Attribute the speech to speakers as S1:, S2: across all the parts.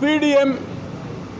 S1: PDM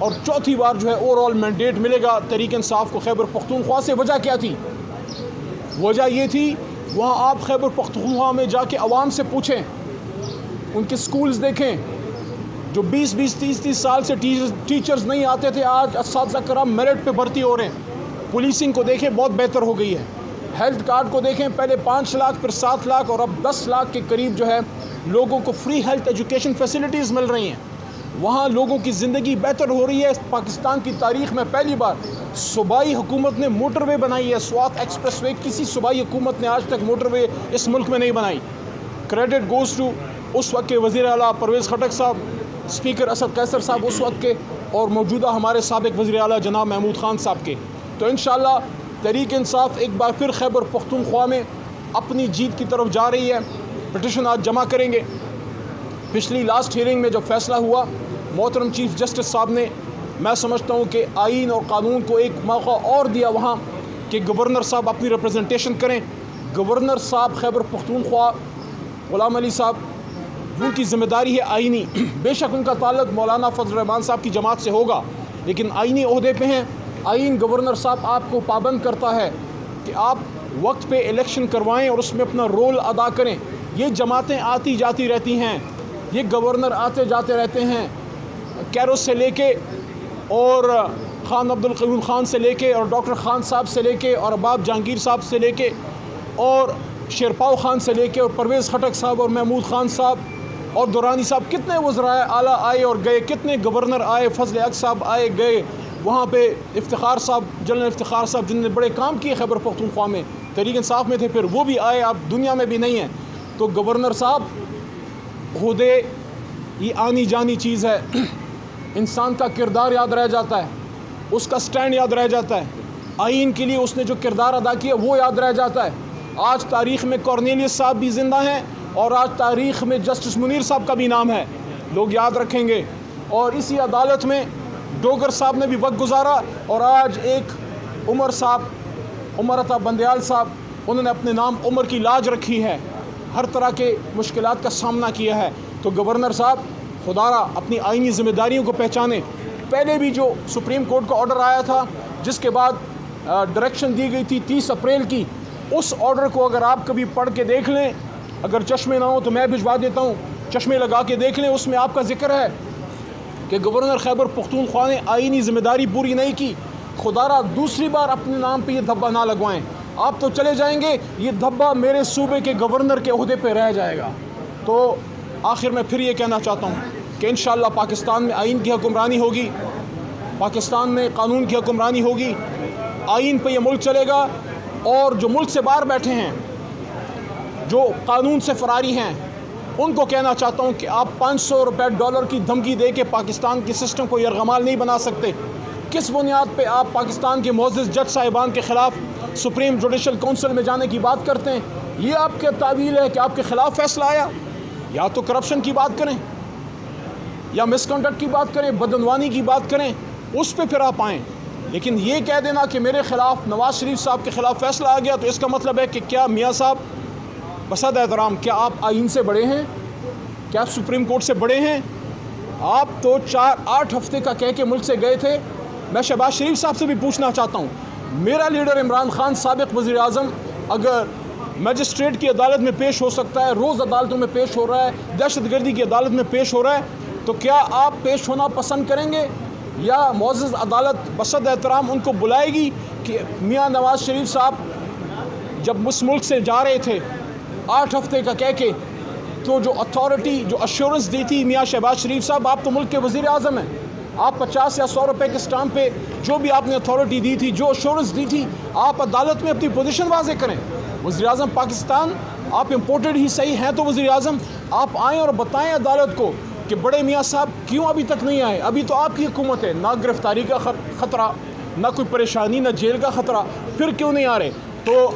S1: اور چوتھی بار جو ہے اوور آل مینڈیٹ ملے گا تحریک انصاف کو خیبر پختونخوا سے۔ وجہ کیا تھی؟ وجہ یہ تھی، وہاں آپ خیبر پختونخوا میں جا کے عوام سے پوچھیں، ان کے سکولز دیکھیں، جو 20-20 30-30 سال سے ٹیچرز نہیں آتے تھے، آج اساتذہ کرام میرٹ پہ بھرتی ہو رہے ہیں۔ پولیسنگ کو دیکھیں، بہت بہتر ہو گئی ہے۔ ہیلتھ کارڈ کو دیکھیں، پہلے 5 لاکھ پھر 7 لاکھ اور اب 10 لاکھ کے قریب جو ہے لوگوں کو فری ہیلتھ ایجوکیشن فیسلٹیز مل رہی ہیں۔ وہاں لوگوں کی زندگی بہتر ہو رہی ہے۔ پاکستان کی تاریخ میں پہلی بار صوبائی حکومت نے موٹر وے بنائی ہے، سوات ایکسپریس وے۔ کسی صوبائی حکومت نے آج تک موٹر وے اس ملک میں نہیں بنائی۔ کریڈٹ گوز ٹو اس وقت کے وزیر اعلیٰ پرویز خٹک صاحب، اسپیکر اسد قیصر صاحب اس وقت کے، اور موجودہ ہمارے سابق وزیر اعلیٰ جناب محمود خان صاحب کے۔ تو انشاءاللہ تحریک انصاف ایک بار پھر خیبر پختونخوا میں اپنی جیت کی طرف جا رہی ہے۔ پٹیشن آج جمع کریں گے۔ پچھلی لاسٹ ہیئرنگ میں جو فیصلہ ہوا، محترم چیف جسٹس صاحب نے، میں سمجھتا ہوں کہ آئین اور قانون کو ایک موقع اور دیا وہاں کہ گورنر صاحب اپنی ریپرزنٹیشن کریں۔ گورنر صاحب خیبر پختونخوا غلام علی صاحب، ان کی ذمہ داری ہے آئینی، بے شک ان کا تعلق مولانا فضل الرحمان صاحب کی جماعت سے ہوگا، لیکن آئینی عہدے پہ ہیں۔ آئین گورنر صاحب آپ کو پابند کرتا ہے کہ آپ وقت پہ الیکشن کروائیں اور اس میں اپنا رول ادا کریں۔ یہ جماعتیں آتی جاتی رہتی ہیں، یہ گورنر آتے جاتے رہتے ہیں، کیرو سے لے کے اور خان عبد القیوم خان سے لے کے اور ڈاکٹر خان صاحب سے لے کے اور اباب جہانگیر صاحب سے لے کے اور شیرپاؤ خان سے لے کے اور پرویز خٹک صاحب اور محمود خان صاحب اور دورانی صاحب، کتنے وزرائے اعلیٰ آئے اور گئے، کتنے گورنر آئے، فضل حق صاحب آئے گئے، وہاں پہ افتخار صاحب، جنرل افتخار صاحب جن نے بڑے کام کیے خیبر پختونخوا میں، تحریک انصاف میں تھے، پھر وہ بھی آئے، اب دنیا میں بھی نہیں ہیں۔ تو گورنر صاحب عہدے یہ آنی جانی چیز ہے، انسان کا کردار یاد رہ جاتا ہے، اس کا سٹینڈ یاد رہ جاتا ہے، آئین کے لیے اس نے جو کردار ادا کیا وہ یاد رہ جاتا ہے۔ آج تاریخ میں کارنیلیس صاحب بھی زندہ ہیں اور آج تاریخ میں جسٹس منیر صاحب کا بھی نام ہے، لوگ یاد رکھیں گے۔ اور اسی عدالت میں ڈوگر صاحب نے بھی وقت گزارا اور آج ایک عمر صاحب، عمر عطا بندیال صاحب، انہوں نے اپنے نام عمر کی لاج رکھی ہے، ہر طرح کے مشکلات کا سامنا کیا ہے۔ تو گورنر صاحب خدا را اپنی آئینی ذمہ داریوں کو پہچانیں۔ پہلے بھی جو سپریم کورٹ کا آرڈر آیا تھا جس کے بعد ڈائریکشن دی گئی تھی 30 اپریل کی، اس آرڈر کو اگر آپ کبھی پڑھ کے دیکھ لیں، اگر چشمے نہ ہوں تو میں بھجوا دیتا ہوں، چشمے لگا کے دیکھ لیں، اس میں آپ کا ذکر ہے کہ گورنر خیبر پختونخوا نے آئینی ذمہ داری پوری نہیں کی۔ خدا را دوسری بار اپنے نام پہ یہ دھبا نہ لگوائیں، آپ تو چلے جائیں گے، یہ دھبا میرے صوبے کے گورنر کے عہدے پہ رہ جائے گا۔ تو آخر میں پھر یہ کہنا چاہتا ہوں کہ انشاءاللہ پاکستان میں آئین کی حکمرانی ہوگی، پاکستان میں قانون کی حکمرانی ہوگی، آئین پہ یہ ملک چلے گا، اور جو ملک سے باہر بیٹھے ہیں، جو قانون سے فراری ہیں، ان کو کہنا چاہتا ہوں کہ آپ 500 روپے ڈالر کی دھمکی دے کے پاکستان کے سسٹم کو یرغمال نہیں بنا سکتے۔ کس بنیاد پہ آپ پاکستان کے معزز جج صاحبان کے خلاف سپریم جوڈیشل کونسل میں جانے کی بات کرتے ہیں؟ یہ آپ کے تعویل ہے کہ آپ کے خلاف فیصلہ آیا؟ یا تو کرپشن کی بات کریں، یا مس کنڈکٹ کی بات کریں، بدعنوانی کی بات کریں، اس پہ پھر آپ آئیں۔ لیکن یہ کہہ دینا کہ میرے خلاف نواز شریف صاحب کے خلاف فیصلہ آ گیا، تو اس کا مطلب ہے کہ کیا میاں صاحب بصد احترام، کیا آپ آئین سے بڑے ہیں؟ کیا آپ سپریم کورٹ سے بڑے ہیں؟ آپ تو 8 ہفتے کا کہہ کے ملک سے گئے تھے۔ میں شہباز شریف صاحب سے بھی پوچھنا چاہتا ہوں، میرا لیڈر عمران خان سابق وزیر اعظم اگر میجسٹریٹ کی عدالت میں پیش ہو سکتا ہے، روز عدالتوں میں پیش ہو رہا ہے، دہشت گردی کی عدالت میں پیش ہو رہا ہے، تو کیا آپ پیش ہونا پسند کریں گے؟ یا معزز عدالت بصد احترام ان کو بلائے گی کہ میاں نواز شریف صاحب جب اس ملک سے جا رہے تھے 8 ہفتے کا کہہ کے، تو جو اتھارٹی، جو ایشورنس دی تھی میاں شہباز شریف صاحب، آپ تو ملک کے وزیر اعظم ہیں، آپ 50 یا 100 روپے کے اسٹامپ پہ جو بھی آپ نے اتھارٹی دی تھی، جو ایشورنس دی تھی، آپ عدالت میں اپنی پوزیشن واضح کریں۔ وزیر اعظم پاکستان، آپ امپورٹڈ ہی صحیح ہیں تو وزیر اعظم، آپ آئیں اور بتائیں عدالت کو کہ بڑے میاں صاحب کیوں ابھی تک نہیں آئے؟ ابھی تو آپ کی حکومت ہے، نہ گرفتاری کا خطرہ، نہ کوئی پریشانی، نہ جیل کا خطرہ، پھر کیوں نہیں آ رہے؟ تو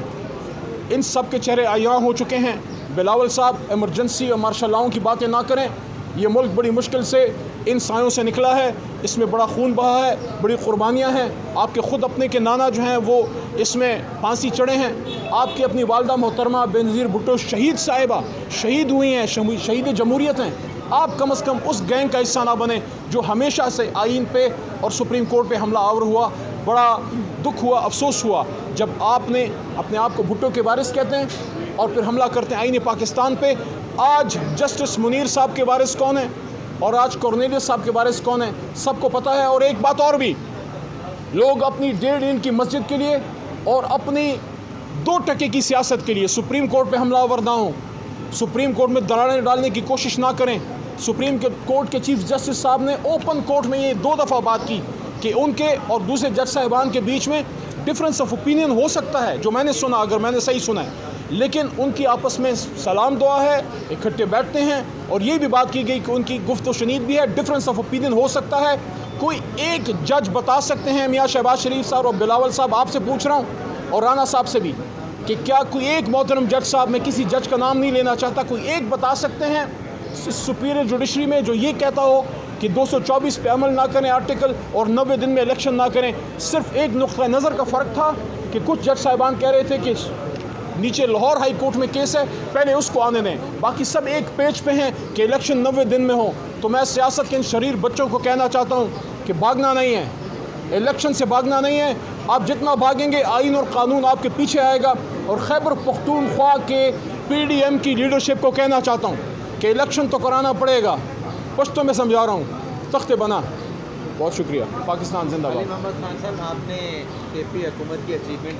S1: ان سب کے چہرے عیاں ہو چکے ہیں۔ بلاول صاحب ایمرجنسی اور مارشل لاؤں کی باتیں نہ کریں، یہ ملک بڑی مشکل سے ان سایوں سے نکلا ہے، اس میں بڑا خون بہا ہے، بڑی قربانیاں ہیں، آپ کے خود اپنے کے نانا جو ہیں وہ اس میں پھانسی چڑھے ہیں، آپ کی اپنی والدہ محترمہ بے نظیر بھٹو شہید صاحبہ شہید ہوئی ہیں، شہید جمہوریت ہیں، آپ کم از کم اس گینگ کا حصہ نہ بنے جو ہمیشہ سے آئین پہ اور سپریم کورٹ پہ حملہ آور ہوا. بڑا دکھ ہوا, افسوس ہوا جب آپ نے اپنے آپ کو بھٹو کے وارث کہتے ہیں اور پھر حملہ کرتے ہیں آئین پاکستان پہ. آج جسٹس منیر صاحب کے وارث کون ہیں اور آج کورنیلیس صاحب کے وارث کون ہیں سب کو پتہ ہے. اور ایک بات اور بھی, لوگ اپنی 1.5 دن کی مسجد کے لیے اور اپنی 2 ٹکے کی سیاست کے لیے سپریم کورٹ پہ حملہ آور نہ ہوں, سپریم کورٹ میں دراڑیں ڈالنے کی کوشش نہ کریں. سپریم کورٹ کے چیف جسٹس صاحب نے اوپن کورٹ میں یہ 2 دفعہ بات کی کہ ان کے اور دوسرے جج صاحبان کے بیچ میں ڈفرینس آف اوپینین ہو سکتا ہے, جو میں نے سنا, اگر میں نے صحیح سنا ہے, لیکن ان کی آپس میں سلام دعا ہے, اکٹھے بیٹھتے ہیں. اور یہ بھی بات کی گئی کہ ان کی گفت و شنید بھی ہے, ڈفرینس آف اوپینین ہو سکتا ہے. کوئی ایک جج بتا سکتے ہیں, میاں شہباز شریف صاحب اور بلاول صاحب آپ سے پوچھ رہا ہوں اور رانا صاحب سے بھی, کہ کیا کوئی ایک محترم جج صاحب, میں کسی جج کا نام نہیں لینا چاہتا, کوئی ایک بتا سکتے ہیں سپیریئر جوڈیشری میں جو یہ کہتا ہو کہ 224 پہ عمل نہ کریں آرٹیکل اور 90 دن میں الیکشن نہ کریں؟ صرف ایک نقطہ نظر کا فرق تھا کہ کچھ جج صاحبان کہہ رہے تھے کہ نیچے لاہور ہائی کورٹ میں کیس ہے, پہلے اس کو آنے دیں. باقی سب ایک پیج پہ ہیں کہ الیکشن 90 دن میں ہو. تو میں سیاست کے ان شریر بچوں کو کہنا چاہتا ہوں کہ بھاگنا نہیں ہے, الیکشن سے بھاگنا نہیں ہے. آپ جتنا بھاگیں گے آئین اور قانون آپ کے پیچھے آئے گا. اور خیبر پختونخوا کے PDM کی لیڈرشپ کو کہنا چاہتا ہوں کہ الیکشن تو کرانا پڑے گا. پشتوں میں سمجھا رہا ہوں, تخت بنا. بہت شکریہ. پاکستان زندہ باد.
S2: علی محمد خان صاحب, آپ نے KP حکومت کی اچیومنٹ